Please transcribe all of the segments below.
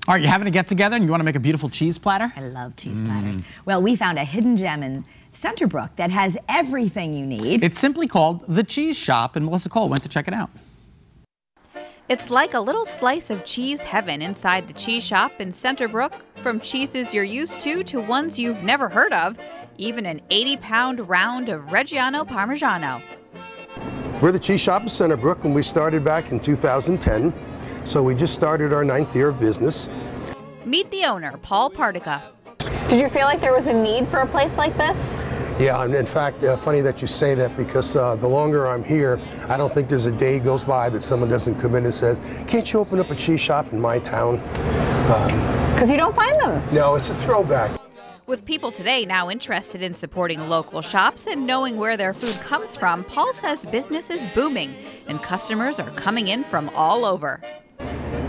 All right, you having a get-together and you want to make a beautiful cheese platter? I love cheese platters. Well, we found a hidden gem in Centerbrook that has everything you need. It's simply called the Cheese Shop, and Melissa Cole went to check it out. It's like a little slice of cheese heaven inside the Cheese Shop in Centerbrook. From cheeses you're used to ones you've never heard of, even an 80-pound round of Reggiano Parmigiano. We're the Cheese Shop of Centerbrook, and we started back in 2010. So we just started our 9th year of business. Meet the owner, Paul Partica. Did you feel like there was a need for a place like this? Yeah, and in fact, funny that you say that, because the longer I'm here, I don't think there's a day goes by that someone doesn't come in and says, can't you open up a cheese shop in my town? Because you don't find them. No, it's a throwback. With people today now interested in supporting local shops and knowing where their food comes from, Paul says business is booming and customers are coming in from all over.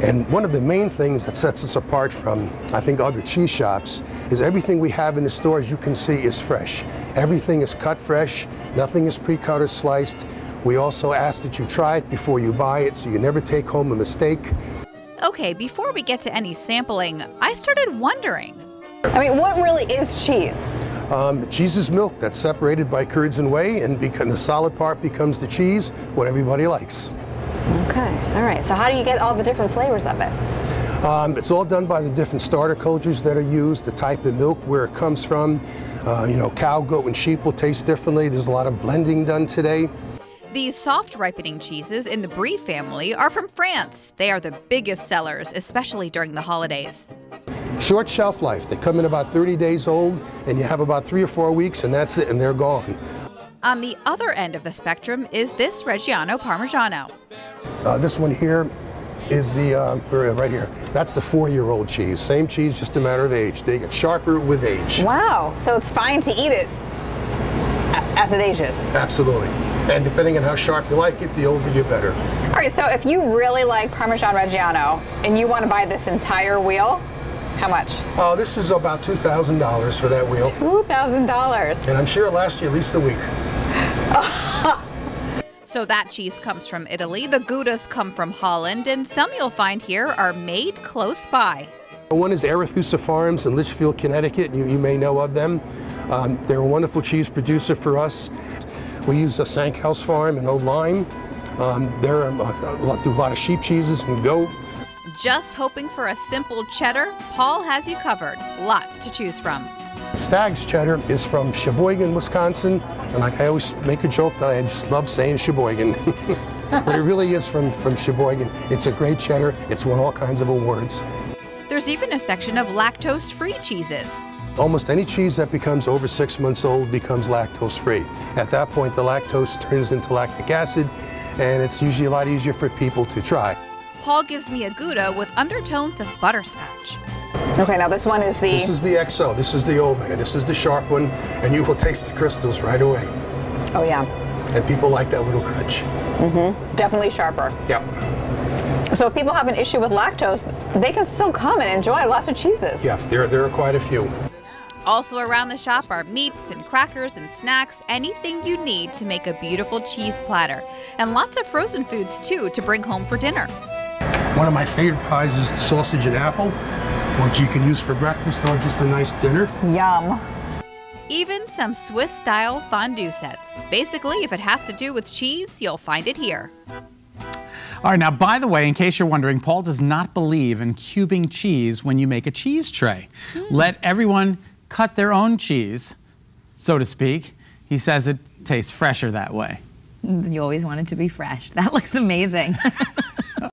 And one of the main things that sets us apart from, I think, other cheese shops is everything we have in the stores, you can see, is fresh. Everything is cut fresh, nothing is pre-cut or sliced. We also ask that you try it before you buy it, so you never take home a mistake. Okay, before we get to any sampling, I started wondering. I mean, what really is cheese? Cheese is milk that's separated by curds and whey, and the solid part becomes the cheese, what everybody likes. Okay, all right. So how do you get all the different flavors of it? It's all done by the different starter cultures that are used, the type of milk, where it comes from. You know, cow, goat, and sheep will taste differently. There's a lot of blending done today. These soft ripening cheeses in the Brie family are from France. They are the biggest sellers, especially during the holidays. Short shelf life. They come in about 30 days old, and you have about 3 or 4 weeks, and that's it, and they're gone. On the other end of the spectrum is this Reggiano Parmigiano. This one here is the, right here, that's the 4-year-old cheese. Same cheese, just a matter of age. They get sharper with age. Wow, so it's fine to eat it as it ages. Absolutely. And depending on how sharp you like it, the older you better. All right, so if you really like Parmesan Reggiano and you want to buy this entire wheel, how much? This is about $2,000 for that wheel. $2,000. And I'm sure it'll last you at least a week. So that cheese comes from Italy, the Goudas come from Holland, and some you'll find here are made close by. One is Arethusa Farms in Litchfield, Connecticut. You may know of them. They're a wonderful cheese producer for us. We use a Sank House Farm in Old Lyme. They do a lot of sheep cheeses and goat. Just hoping for a simple cheddar? Paul has you covered. Lots to choose from. Stag's cheddar is from Sheboygan, Wisconsin. And like I always make a joke that I just love saying Sheboygan. But it really is from Sheboygan. It's a great cheddar. It's won all kinds of awards. There's even a section of lactose-free cheeses. Almost any cheese that becomes over 6 months old becomes lactose-free. At that point, the lactose turns into lactic acid, and it's usually a lot easier for people to try. Paul gives me a Gouda with undertones of butterscotch. Okay, now this one is the... This is the XO. This is the old man. This is the sharp one, and you will taste the crystals right away. Oh, yeah. And people like that little crunch. Mm-hmm. Definitely sharper. Yep. So if people have an issue with lactose, they can still come and enjoy lots of cheeses. Yeah, there are quite a few. Also around the shop are meats and crackers and snacks, anything you need to make a beautiful cheese platter. And lots of frozen foods, too, to bring home for dinner. One of my favorite pies is the sausage and apple, which you can use for breakfast or just a nice dinner. Yum. Even some Swiss-style fondue sets. Basically, if it has to do with cheese, you'll find it here. All right, now, by the way, in case you're wondering, Paul does not believe in cubing cheese when you make a cheese tray. Let everyone cut their own cheese, so to speak. He says it tastes fresher that way. You always want it to be fresh. That looks amazing.